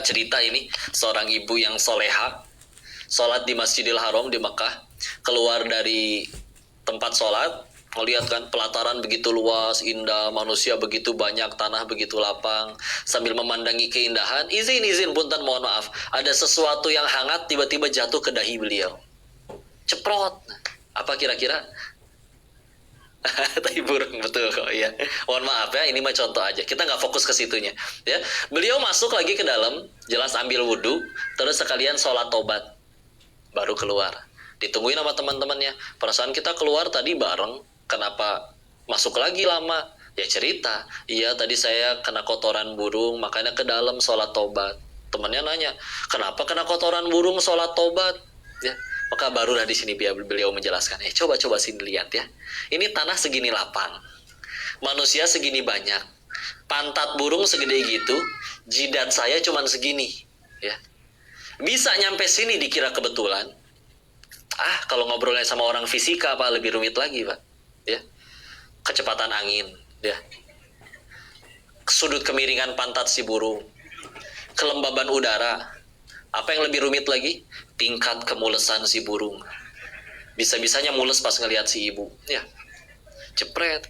cerita ini, seorang ibu yang soleha, sholat di Masjidil Haram di Mekah, keluar dari tempat sholat, melihat kan pelataran begitu luas, indah, manusia begitu banyak, tanah begitu lapang, sambil memandangi keindahan, izin punten mohon maaf, ada sesuatu yang hangat tiba-tiba jatuh ke dahi beliau. Ceprot. Apa kira-kira? Tai burung, betul kok ya. Mohon maaf ya, ini mah contoh aja. Kita nggak fokus ke situnya. Ya, beliau masuk lagi ke dalam, jelas ambil wudhu, terus sekalian sholat tobat, baru keluar. Ditungguin sama teman-temannya. Perasaan kita keluar tadi bareng, kenapa masuk lagi lama? Ya cerita. Iya, tadi saya kena kotoran burung, makanya ke dalam sholat tobat. Temannya nanya, kenapa kena kotoran burung sholat tobat? Ya, maka barulah di sini beliau menjelaskan. Coba sini lihat ya. Ini tanah segini lapang, manusia segini banyak, pantat burung segede gitu, jidat saya cuman segini, ya. Bisa nyampe sini dikira kebetulan. Kalau ngobrolnya sama orang fisika apa lebih rumit lagi, Pak. Ya. Kecepatan angin, ya. Sudut kemiringan pantat si burung, kelembaban udara. Apa yang lebih rumit lagi? Tingkat kemulesan si burung. Bisa-bisanya mules pas ngelihat si ibu. Ya, jepret.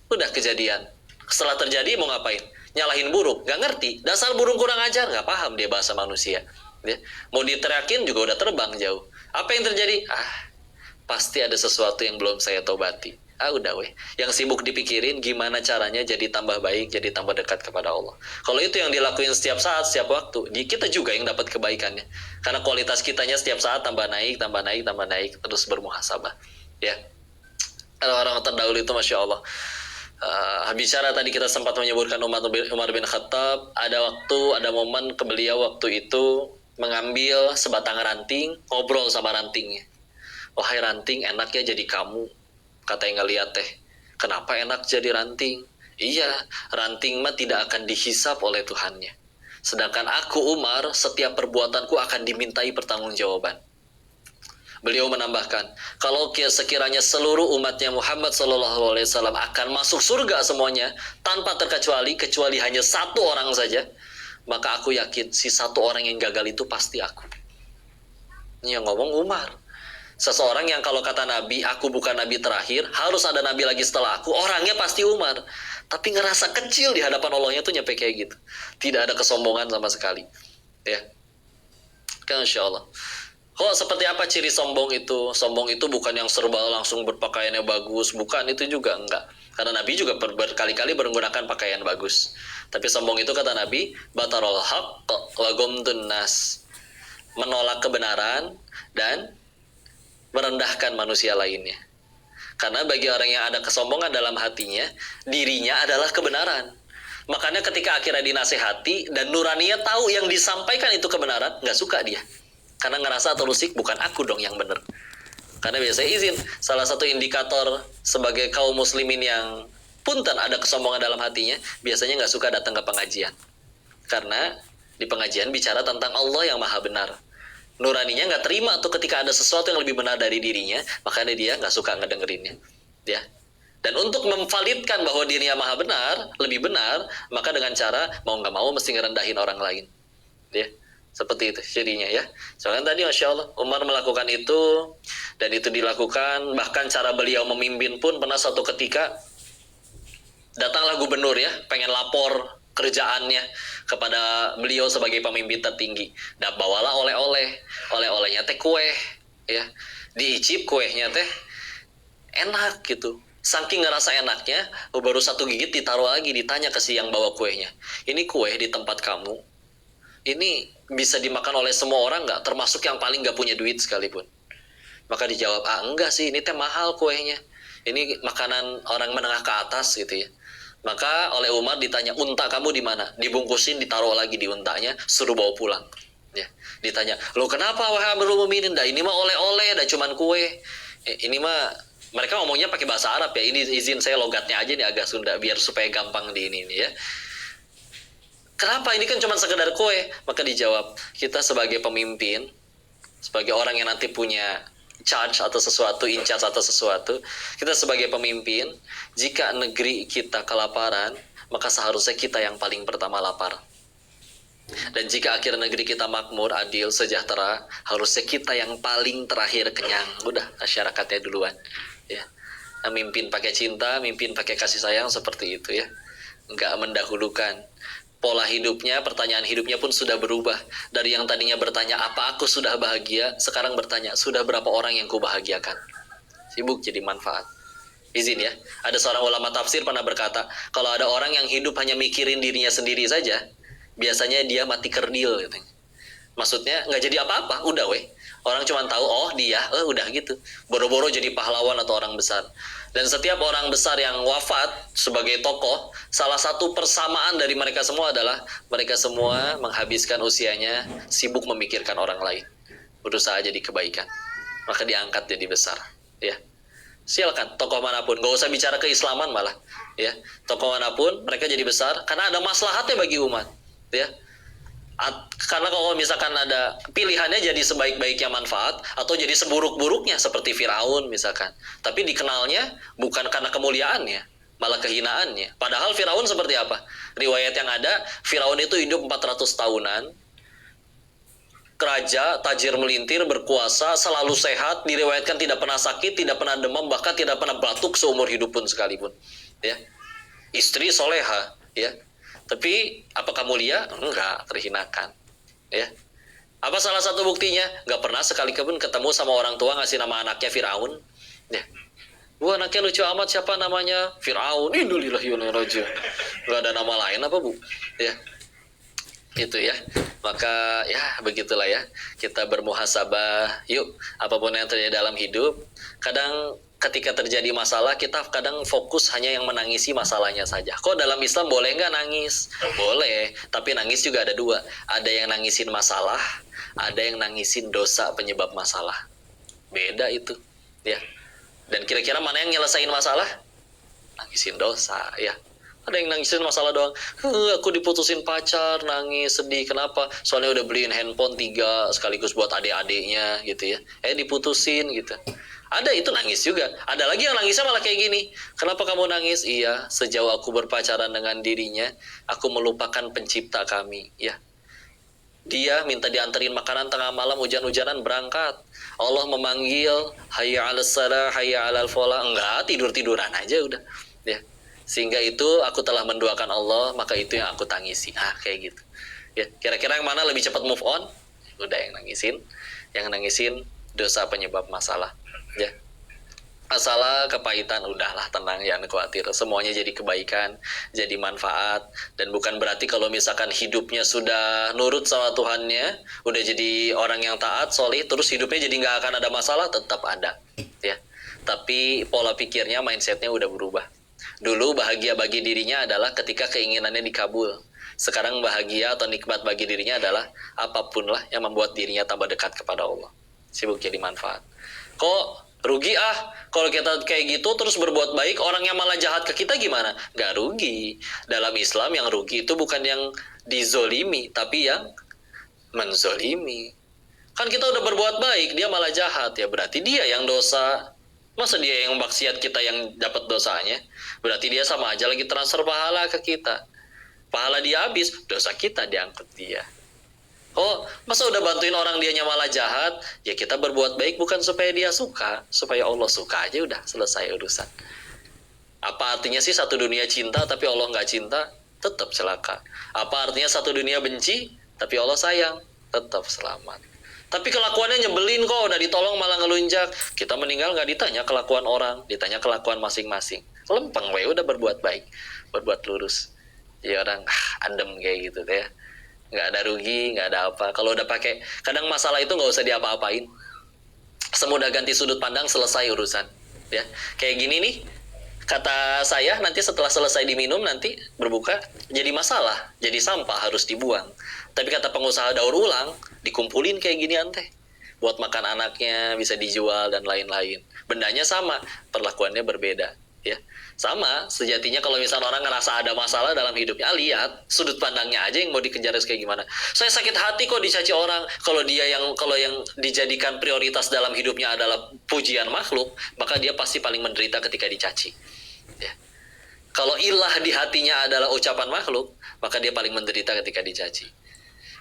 Udah kejadian. Setelah terjadi mau ngapain? Nyalahin burung. Gak ngerti. Dasar burung kurang ajar. Gak paham dia bahasa manusia. Ya. Mau diteriakin juga udah terbang jauh. Apa yang terjadi? Pasti ada sesuatu yang belum saya tobati. Udah weh. Yang sibuk dipikirin gimana caranya jadi tambah baik, jadi tambah dekat kepada Allah. Kalau itu yang dilakuin setiap saat, setiap waktu, kita juga yang dapat kebaikannya. Karena kualitas kitanya setiap saat tambah naik, terus bermuhasabah. Ya. Orang terdahulu itu Masya Allah. Bicara tadi kita sempat menyebutkan Umar bin Khattab. Ada momen ke beliau waktu itu mengambil sebatang ranting, ngobrol sama rantingnya. Wahai ranting, enaknya jadi kamu. Kata yang ngeliat teh, kenapa enak jadi ranting? Iya, ranting mah tidak akan dihisap oleh Tuhannya. Sedangkan aku Umar, setiap perbuatanku akan dimintai pertanggungjawaban. Beliau menambahkan, kalau sekiranya seluruh umatnya Muhammad SAW akan masuk surga semuanya, tanpa terkecuali, kecuali hanya satu orang saja, maka aku yakin si satu orang yang gagal itu pasti aku. Ini yang ngomong Umar. Seseorang yang kalau kata Nabi, aku bukan Nabi terakhir, harus ada Nabi lagi setelah aku, orangnya pasti Umar. Tapi ngerasa kecil di hadapan Allahnya tuh nyampe kayak gitu. Tidak ada kesombongan sama sekali. Ya. Kan Insya Allah. Seperti apa ciri sombong itu? Sombong itu bukan yang serba langsung berpakaiannya bagus. Bukan, itu juga enggak. Karena Nabi juga berkali-kali menggunakan pakaian bagus. Tapi sombong itu kata Nabi, batarul haqq wa ghamdun nas. Menolak kebenaran dan merendahkan manusia lainnya. Karena bagi orang yang ada kesombongan dalam hatinya, dirinya adalah kebenaran. Makanya ketika akhirnya dinasehati dan nuraninya tahu yang disampaikan itu kebenaran, nggak suka dia. Karena ngerasa terusik, bukan aku dong yang benar. Karena biasanya izin, salah satu indikator sebagai kaum muslimin yang punten ada kesombongan dalam hatinya, biasanya nggak suka datang ke pengajian. Karena di pengajian bicara tentang Allah yang maha benar. Nuraninya nggak terima tuh ketika ada sesuatu yang lebih benar dari dirinya, makanya dia nggak suka ngedengerinnya, ya. Dan untuk memvalidkan bahwa dirinya maha benar, lebih benar, maka dengan cara mau nggak mau mesti ngerendahin orang lain, ya. Seperti itu jadinya ya. Soalnya tadi Masya Allah Umar melakukan itu, dan itu dilakukan, bahkan cara beliau memimpin pun pernah suatu ketika datanglah gubernur ya, pengen lapor kerjaannya kepada beliau sebagai pemimpin tertinggi. Dan bawalah oleh-olehnya teh kue, ya. Diicip kuehnya teh enak gitu. Saking ngerasa enaknya, baru satu gigit ditaruh lagi, ditanya ke si yang bawa kuehnya. Ini kue di tempat kamu, ini bisa dimakan oleh semua orang nggak? Termasuk yang paling nggak punya duit sekalipun. Maka dijawab, enggak sih, ini teh mahal kuehnya. Ini makanan orang menengah ke atas gitu ya. Maka oleh Umar ditanya, unta kamu di mana? Dibungkusin, ditaruh lagi di untanya, suruh bawa pulang. Ya. Ditanya, lo kenapa wahai Amirul Mukminin? Ini mah oleh-oleh, cuman kue. Ini mah mereka ngomongnya pakai bahasa Arab ya. Ini izin saya logatnya aja nih agak Sunda biar supaya gampang di ini ya. Kenapa? Ini kan cuma sekedar kue. Maka dijawab, kita sebagai pemimpin, sebagai orang yang nanti punya charge atau sesuatu, in charge atau sesuatu, kita sebagai pemimpin, jika negeri kita kelaparan, maka seharusnya kita yang paling pertama lapar. Dan jika akhir negeri kita makmur, adil, sejahtera, harusnya kita yang paling terakhir kenyang. Udah, masyarakatnya duluan. Ya, mimpin pakai cinta, mimpin pakai kasih sayang seperti itu ya. Nggak mendahulukan. Pola hidupnya, pertanyaan hidupnya pun sudah berubah. Dari yang tadinya bertanya, apa aku sudah bahagia? Sekarang bertanya, sudah berapa orang yang kubahagiakan? Sibuk jadi manfaat. Izin ya, ada seorang ulama tafsir pernah berkata, kalau ada orang yang hidup hanya mikirin dirinya sendiri saja, biasanya dia mati kerdil katanya. Maksudnya nggak jadi apa-apa, udah weh. Orang cuma tahu, oh dia, udah gitu. Boro-boro jadi pahlawan atau orang besar. Dan setiap orang besar yang wafat sebagai tokoh, salah satu persamaan dari mereka semua adalah mereka semua menghabiskan usianya sibuk memikirkan orang lain, berusaha jadi kebaikan. Maka diangkat jadi besar. Ya, silakan tokoh manapun, gak usah bicara keislaman malah. Ya, tokoh manapun mereka jadi besar karena ada maslahatnya bagi umat. Ya, karena kalau misalkan ada pilihannya jadi sebaik-baiknya manfaat atau jadi seburuk-buruknya seperti Firaun misalkan, tapi dikenalnya bukan karena kemuliaannya, malah kehinaannya. Padahal Firaun seperti apa? Riwayat yang ada, Firaun itu hidup 400 tahunan, raja, tajir melintir, berkuasa, selalu sehat, diriwayatkan tidak pernah sakit, tidak pernah demam, bahkan tidak pernah batuk seumur hidup pun sekalipun. Ya, istri soleha, ya. Tapi apakah mulia? Enggak, terhinakan. Ya. Apa salah satu buktinya? Enggak pernah sekalipun ketemu sama orang tua ngasih nama anaknya Firaun. Ya. Bu, anaknya lucu amat, siapa namanya? Firaun. Innalillahi wa inna ilaihi raji'un. Enggak ada nama lain apa, Bu? Ya. Itu ya. Maka ya begitulah ya. Kita bermuhasabah. Yuk, apapun yang terjadi dalam hidup, kadang ketika terjadi masalah, kita kadang fokus hanya yang menangisi masalahnya saja. Kok dalam Islam boleh nggak nangis? Boleh, tapi nangis juga ada dua. Ada yang nangisin masalah, ada yang nangisin dosa penyebab masalah. Beda itu, ya. Dan kira-kira mana yang nyelesain masalah? Nangisin dosa, ya. Ada yang nangisin masalah doang. Aku diputusin pacar, nangis, sedih. Kenapa? Soalnya udah beliin handphone 3 sekaligus buat adik-adiknya, gitu ya. Diputusin, gitu. Ada itu nangis juga. Ada lagi yang nangisnya malah kayak gini. Kenapa kamu nangis? Iya, sejauh aku berpacaran dengan dirinya, aku melupakan pencipta kami. Ya, dia minta dianterin makanan tengah malam, hujan-hujanan, berangkat. Allah memanggil, hayya 'alas shalah, hayya 'alal falah. Enggak, tidur-tiduran aja udah. Ya. Sehingga itu aku telah mendoakan Allah, maka itu yang aku tangisi. Kayak gitu. Ya, kira-kira yang mana lebih cepat move on? Udah yang nangisin. Yang nangisin dosa penyebab masalah. Ya, masalah kepahitan udahlah, tenang, jangan khawatir, semuanya jadi kebaikan, jadi manfaat. Dan bukan berarti kalau misalkan hidupnya sudah nurut sama Tuhannya, udah jadi orang yang taat, solih, terus hidupnya jadi nggak akan ada masalah. Tetap ada, ya. Tapi pola pikirnya, mindsetnya udah berubah. Dulu bahagia bagi dirinya adalah ketika keinginannya dikabul. Sekarang bahagia atau nikmat bagi dirinya adalah apapun lah yang membuat dirinya tambah dekat kepada Allah. Sibuk jadi manfaat. Kok rugi kalau kita kayak gitu terus berbuat baik, orang yang malah jahat ke kita gimana? Gak rugi. Dalam Islam yang rugi itu bukan yang dizolimi, tapi yang menzolimi. Kan kita udah berbuat baik, dia malah jahat, ya berarti dia yang dosa. Masa dia yang maksiat, kita yang dapat dosanya? Berarti dia sama aja lagi transfer pahala ke kita. Pahala dia habis, dosa kita diangkut dia. Masa udah bantuin orang dianya malah jahat? Ya kita berbuat baik bukan supaya dia suka, supaya Allah suka aja, udah selesai urusan. Apa artinya sih satu dunia cinta tapi Allah nggak cinta? Tetap celaka. Apa artinya satu dunia benci tapi Allah sayang? Tetap selamat. Tapi kelakuannya nyebelin kok, udah ditolong malah ngelunjak. Kita meninggal nggak ditanya kelakuan orang, ditanya kelakuan masing-masing. Lempeng udah berbuat baik, berbuat lurus. Ya orang adem kayak gitu ya. Nggak ada rugi, nggak ada apa. Kalau udah pakai, kadang masalah itu nggak usah diapa-apain. Semudah ganti sudut pandang, selesai urusan. Ya, kayak gini nih, kata saya nanti setelah selesai diminum nanti berbuka jadi masalah, jadi sampah harus dibuang. Tapi kata pengusaha daur ulang, dikumpulin kayak ginian teh, buat makan anaknya, bisa dijual dan lain-lain. Bendanya sama, perlakuannya berbeda. Ya, sama sejatinya kalau misalnya orang ngerasa ada masalah dalam hidupnya, lihat sudut pandangnya aja yang mau dikejar kayak gimana. Saya sakit hati kok dicaci orang. Kalau yang dijadikan prioritas dalam hidupnya adalah pujian makhluk, maka dia pasti paling menderita ketika dicaci. Ya. Kalau ilah di hatinya adalah ucapan makhluk, maka dia paling menderita ketika dicaci.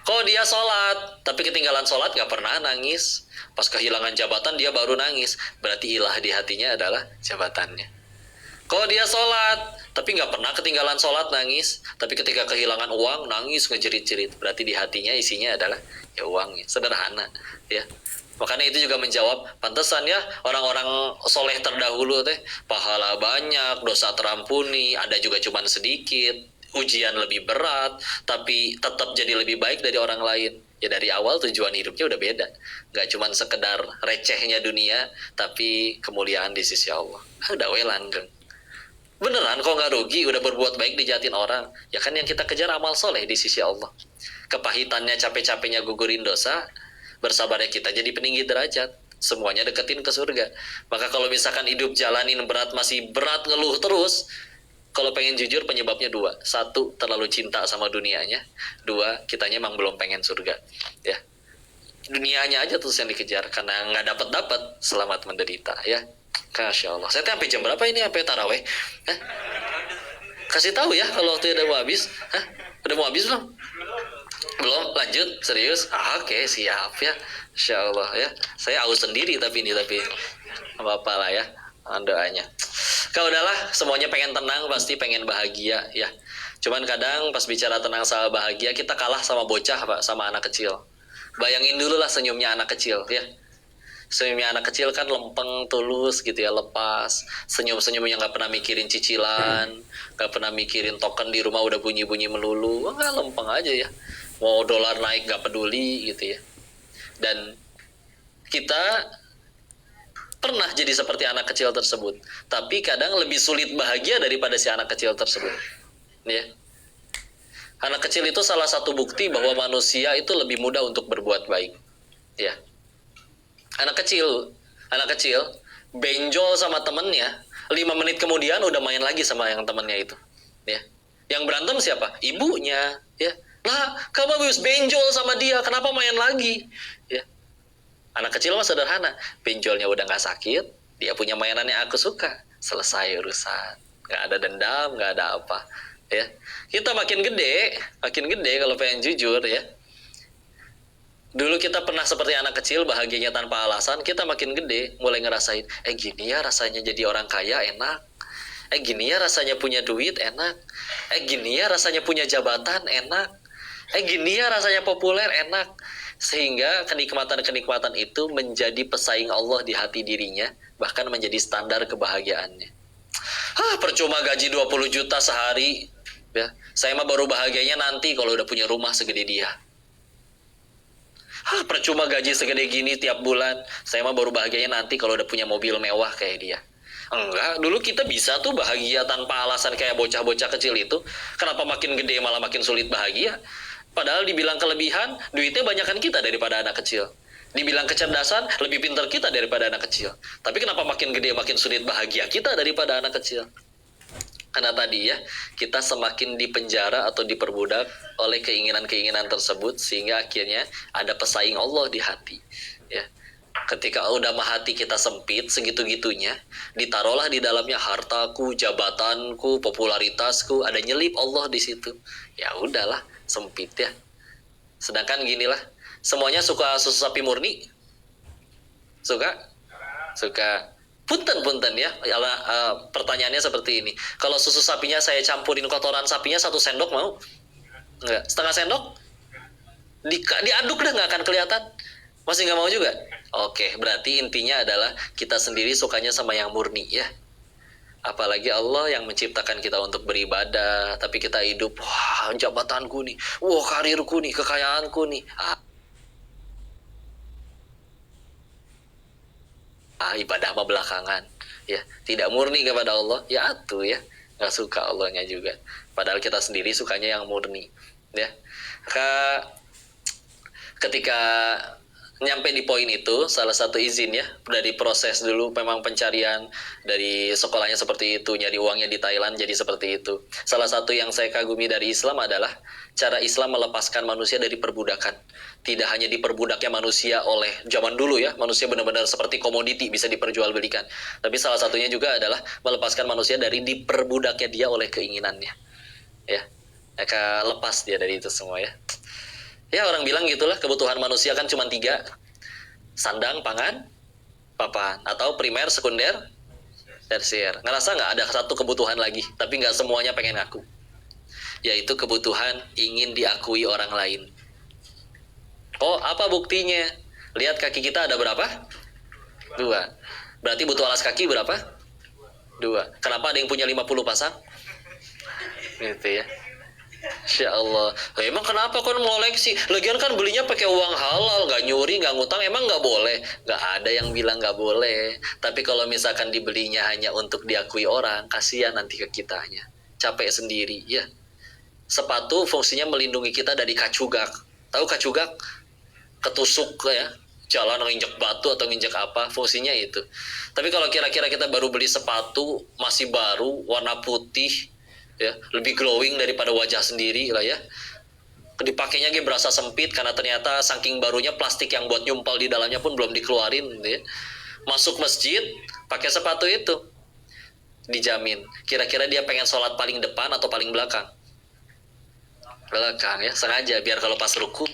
Kok dia sholat, tapi ketinggalan sholat nggak pernah nangis. Pas kehilangan jabatan dia baru nangis. Berarti ilah di hatinya adalah jabatannya. Kok dia sholat, tapi nggak pernah ketinggalan sholat nangis. Tapi ketika kehilangan uang nangis ngejerit-jerit. Berarti di hatinya isinya adalah ya uangnya. Sederhana, ya. Makanya itu juga menjawab, pantesan ya orang-orang soleh terdahulu teh pahala banyak, dosa terampuni, ada juga cuman sedikit, ujian lebih berat, tapi tetap jadi lebih baik dari orang lain. Ya dari awal tujuan hidupnya udah beda, nggak cuman sekedar recehnya dunia, tapi kemuliaan di sisi Allah. Udah we langgeng. Beneran kok nggak rugi, udah berbuat baik dijatin orang. Ya kan yang kita kejar amal soleh di sisi Allah. Kepahitannya capek-capeknya gugurin dosa, bersabarnya kita jadi peninggi derajat, semuanya deketin ke surga. Maka kalau misalkan hidup jalanin berat, masih berat ngeluh terus, kalau pengen jujur penyebabnya dua. Satu, terlalu cinta sama dunianya. Dua, kitanya emang belum pengen surga, ya. Dunianya aja terus yang dikejar karena nggak dapat selamat menderita, ya. Masya Allah. Saya sampai jam berapa ini? Sampai taraweh? Hah? Kasih tahu ya kalau waktu udah mau habis. Hah? Udah mau habis belum? Belum? Lanjut? Serius? Oke, siap ya. Insya Allah ya. Saya aus sendiri tapi apa-apa lah ya doanya. Kalau udahlah, semuanya pengen tenang, pasti pengen bahagia ya. Cuman kadang pas bicara tenang sama bahagia, kita kalah sama bocah, Pak, sama anak kecil. Bayangin dulu lah senyumnya anak kecil ya. Senyumnya anak kecil kan lempeng, tulus gitu ya, lepas. Senyum-senyum yang gak pernah mikirin cicilan, gak pernah mikirin token di rumah udah bunyi-bunyi melulu. Enggak, lempeng aja ya. Mau dolar naik gak peduli gitu ya. Dan kita pernah jadi seperti anak kecil tersebut. Tapi kadang lebih sulit bahagia daripada si anak kecil tersebut. Ya. Anak kecil itu salah satu bukti bahwa manusia itu lebih mudah untuk berbuat baik. Ya. Anak kecil benjol sama temennya, 5 menit kemudian udah main lagi sama yang temennya itu, ya. Yang berantem siapa? Ibunya, ya. Nah, kamu habis benjol sama dia, kenapa main lagi? Ya. Anak kecil mah sederhana, benjolnya udah nggak sakit, dia punya mainan yang aku suka, selesai urusan, nggak ada dendam, nggak ada apa, ya. Kita makin gede kalau pengen jujur, ya. Dulu kita pernah seperti anak kecil, bahagianya tanpa alasan. Kita makin gede, mulai ngerasain, gini ya rasanya jadi orang kaya, enak. Gini ya rasanya punya duit, enak. Gini ya rasanya punya jabatan, enak. Gini ya rasanya populer, enak. Sehingga kenikmatan-kenikmatan itu menjadi pesaing Allah di hati dirinya, bahkan menjadi standar kebahagiaannya. Percuma gaji 20 juta sehari, ya. Saya mah baru bahagianya nanti kalau udah punya rumah segede dia. Percuma gaji segede gini tiap bulan, saya mah baru bahagianya nanti kalau udah punya mobil mewah kayak dia. Enggak, dulu kita bisa tuh bahagia tanpa alasan kayak bocah-bocah kecil itu. Kenapa makin gede malah makin sulit bahagia? Padahal dibilang kelebihan, duitnya banyakan kita daripada anak kecil. Dibilang kecerdasan, lebih pintar kita daripada anak kecil. Tapi kenapa makin gede makin sulit bahagia kita daripada anak kecil? Karena tadi ya, kita semakin dipenjara atau diperbudak oleh keinginan-keinginan tersebut, sehingga akhirnya ada pesaing Allah di hati. Ya. Ketika udah hati kita sempit segitu-gitunya, ditaruhlah di dalamnya hartaku, jabatanku, popularitasku, ada nyelip Allah di situ. Ya udahlah, sempit ya. Sedangkan ginilah, semuanya suka susu sapi murni? Suka? Suka. Punten ya, pertanyaannya seperti ini. Kalau susu sapinya saya campurin kotoran sapinya 1 sendok mau? Enggak. Setengah sendok? Diaduk dah nggak akan kelihatan. Masih nggak mau juga? Oke, berarti intinya adalah kita sendiri sukanya sama yang murni ya. Apalagi Allah yang menciptakan kita untuk beribadah, tapi kita hidup, wah jabatanku nih, wah karirku nih, kekayaanku nih. Ibadah mah belakangan ya, tidak murni kepada Allah ya atuh ya, nggak suka Allahnya juga, padahal kita sendiri sukanya yang murni ya. Ketika nyampe di poin itu, salah satu izin ya, dari proses dulu memang pencarian dari sekolahnya seperti itu, nyari uangnya di Thailand jadi seperti itu. Salah satu yang saya kagumi dari Islam adalah cara Islam melepaskan manusia dari perbudakan. Tidak hanya diperbudaknya manusia oleh zaman dulu ya, manusia benar-benar seperti komoditi bisa diperjualbelikan. Tapi salah satunya juga adalah melepaskan manusia dari diperbudaknya dia oleh keinginannya. Ya, maka lepas dia dari itu semua ya. Ya orang bilang gitulah, kebutuhan manusia kan cuma 3. Sandang, pangan, papan. Atau primer, sekunder, tersier. Ngerasa nggak ada satu kebutuhan lagi, tapi nggak semuanya pengen ngaku. Yaitu kebutuhan ingin diakui orang lain. Oh, apa buktinya? Lihat kaki kita ada berapa? 2. Berarti butuh alas kaki berapa? 2. Kenapa ada yang punya 50 pasang? Gitu ya. Insya Allah. Emang kenapa kan ngoleksi? Lagian kan belinya pakai uang halal, nggak nyuri, nggak ngutang. Emang nggak boleh? Nggak ada yang bilang nggak boleh. Tapi kalau misalkan dibelinya hanya untuk diakui orang, kasihan nanti ke kitanya. Capek sendiri, ya. Sepatu fungsinya melindungi kita dari kacugak. Tahu kacugak? Ketusuk ya. Jalan nginjek batu atau nginjek apa, fungsinya itu. Tapi kalau kira-kira kita baru beli sepatu, masih baru, warna putih, ya, lebih glowing daripada wajah sendiri lah ya. Dipakainya berasa sempit karena ternyata saking barunya plastik yang buat nyumpal di dalamnya pun belum dikeluarin gitu ya. Masuk masjid pakai sepatu itu, dijamin. Kira-kira dia pengen sholat paling depan atau paling belakang? Belakang ya, sengaja biar kalau pas ruku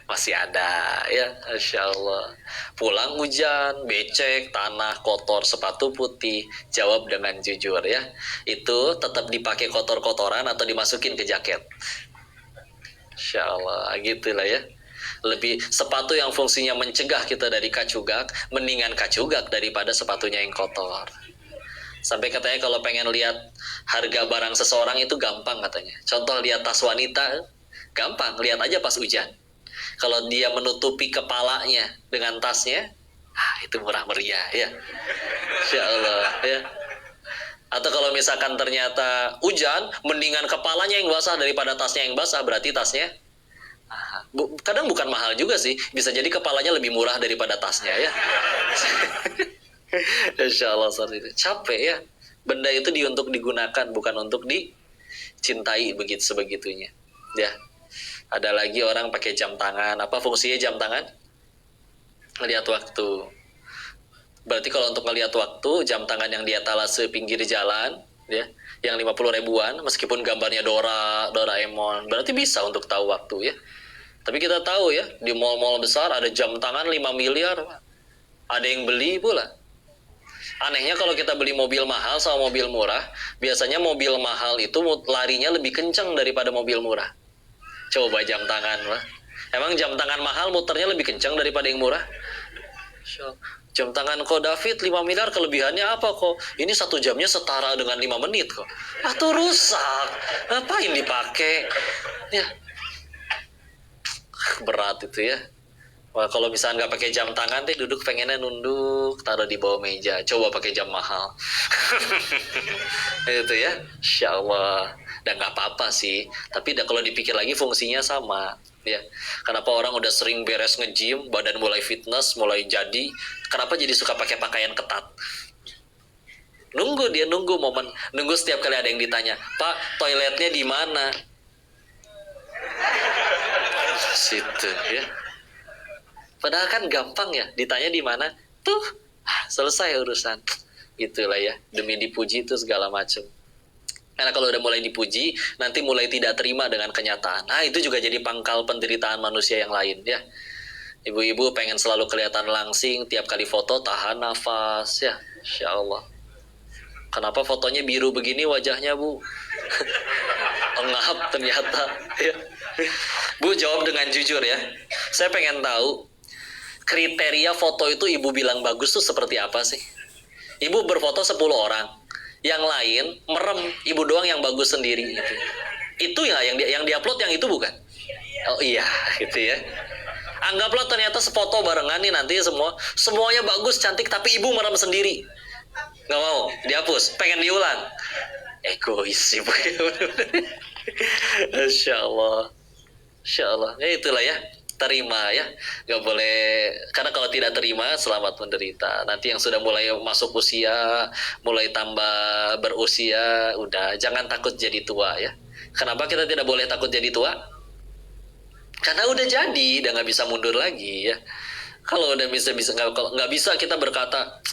masih ada ya, Masya Allah. Pulang hujan, becek, tanah, kotor, sepatu putih, jawab dengan jujur ya. Itu tetap dipakai kotor-kotoran atau dimasukin ke jaket? Masya Allah, gitulah ya. Lebih sepatu yang fungsinya mencegah kita dari kacugak, mendingan kacugak daripada sepatunya yang kotor. Sampai katanya kalau pengen lihat harga barang seseorang itu gampang katanya. Contoh lihat tas wanita, gampang, lihat aja pas hujan. Kalau dia menutupi kepalanya dengan tasnya, itu murah meriah ya. Insya Allah ya. Atau kalau misalkan ternyata hujan, mendingan kepalanya yang basah daripada tasnya yang basah, berarti tasnya kadang bukan mahal juga sih, bisa jadi kepalanya lebih murah daripada tasnya ya. Insya Allah saat itu capek ya. Benda itu untuk digunakan, bukan untuk dicintai begitu sebegitunya ya. Ada lagi orang pakai jam tangan. Apa fungsinya jam tangan? Ngelihat waktu. Berarti kalau untuk ngelihat waktu, jam tangan yang di etalase pinggir jalan, ya, yang 50 ribuan, meskipun gambarnya Doraemon, berarti bisa untuk tahu waktu ya. Tapi kita tahu ya, di mall-mall besar ada jam tangan 5 miliar. Ada yang beli pula. Anehnya kalau kita beli mobil mahal sama mobil murah, biasanya mobil mahal itu larinya lebih kencang daripada mobil murah. Coba jam tangan lah. Emang jam tangan mahal muternya lebih kencang daripada yang murah? Jam tangan kok David 5 miliar kelebihannya apa kok? Ini 1 jamnya setara dengan 5 menit kok. Atau rusak. Ngapain dipakai? Ya. Berat itu ya. Wah, kalau misalnya nggak pakai jam tangan deh, duduk pengennya nunduk, taruh di bawah meja. Coba pakai jam mahal. Itu ya. Insya Allah. Dan nggak apa-apa sih, tapi kalau dipikir lagi fungsinya sama ya. Kenapa orang udah sering beres nge-gym, badan mulai fitness, mulai jadi, kenapa jadi suka pakai pakaian ketat? Nunggu momen, nunggu setiap kali ada yang ditanya, Pak, toiletnya di mana? Situ ya. Padahal kan gampang ya, ditanya di mana, tuh selesai urusan. Gitulah ya, demi dipuji itu segala macam. Karena kalau udah mulai dipuji, nanti mulai tidak terima dengan kenyataan. Nah, itu juga jadi pangkal penderitaan manusia yang lain ya. Ibu-ibu pengen selalu kelihatan langsing, tiap kali foto tahan nafas ya. Insya Allah. Kenapa fotonya biru begini wajahnya, Bu? Ngap ternyata ya. Bu, jawab dengan jujur ya. Saya pengen tahu kriteria foto itu ibu bilang bagus tuh seperti apa sih? Ibu berfoto 10 orang, yang lain merem, ibu doang yang bagus sendiri gitu. Itu ya yang diupload yang itu bukan? Oh iya, gitu ya. Anggaplah ternyata sefoto barengan nih nanti semuanya bagus, cantik, tapi ibu merem sendiri. Nggak mau, dihapus, pengen diulang. Egois ibu. Insya Allah. Insya Allah. Ya itulah ya. Terima ya, nggak boleh, karena kalau tidak terima selamat menderita. Nanti yang sudah mulai masuk usia, mulai tambah berusia, udah jangan takut jadi tua ya. Kenapa kita tidak boleh takut jadi tua? Karena udah jadi, udah nggak bisa mundur lagi ya. Kalau udah nggak bisa kita berkata,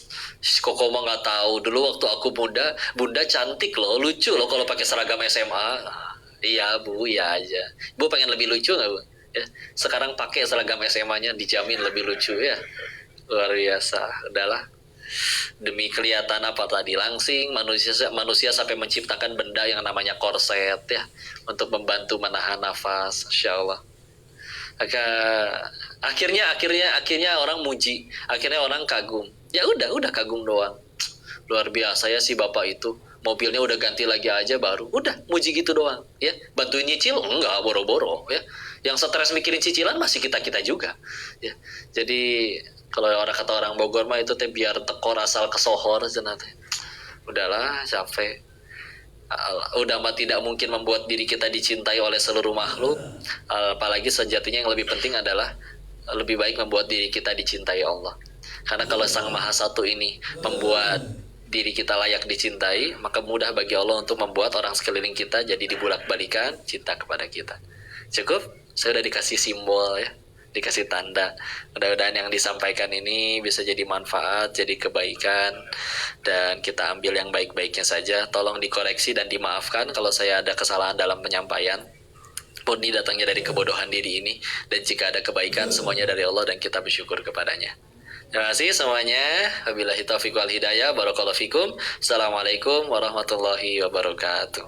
Koko mah nggak tahu. Dulu waktu aku muda, bunda cantik loh, lucu loh kalau pakai seragam SMA. Iya Bu, iya aja. Bu pengen lebih lucu nggak Bu? Ya, sekarang pakai seragam SMA-nya dijamin lebih lucu ya. Luar biasa. Udahlah. Demi kelihatan apa tadi langsing manusia sampai menciptakan benda yang namanya korset ya untuk membantu menahan nafas. Insya Allah. Akhirnya orang muji, akhirnya orang kagum. Ya udah kagum doang. Luar biasa ya si bapak itu, mobilnya udah ganti lagi aja baru, udah muji gitu doang ya. Bantuin nyicil enggak, boro-boro ya. Yang stres mikirin cicilan masih kita juga ya. Jadi kalau kata orang Bogor mah itu teh biar tekor asal kesohor cenah teh. Udahlah capek. Udah mah tidak mungkin membuat diri kita dicintai oleh seluruh makhluk, apalagi sejatinya yang lebih penting adalah lebih baik membuat diri kita dicintai Allah. Karena kalau Sang Maha Satu ini membuat diri kita layak dicintai, maka mudah bagi Allah untuk membuat orang sekeliling kita jadi dibulak-balikan cinta kepada kita. Cukup? Saya udah dikasih simbol ya, dikasih tanda. Mudah-mudahan yang disampaikan ini bisa jadi manfaat, jadi kebaikan, dan kita ambil yang baik-baiknya saja. Tolong dikoreksi dan dimaafkan kalau saya ada kesalahan dalam penyampaian. Murni datangnya dari kebodohan diri ini, dan jika ada kebaikan semuanya dari Allah dan kita bersyukur kepadanya. Terima kasih semuanya. Wabillahi taufiq wal hidayah. Barakallahu fikum. Assalamualaikum warahmatullahi wabarakatuh.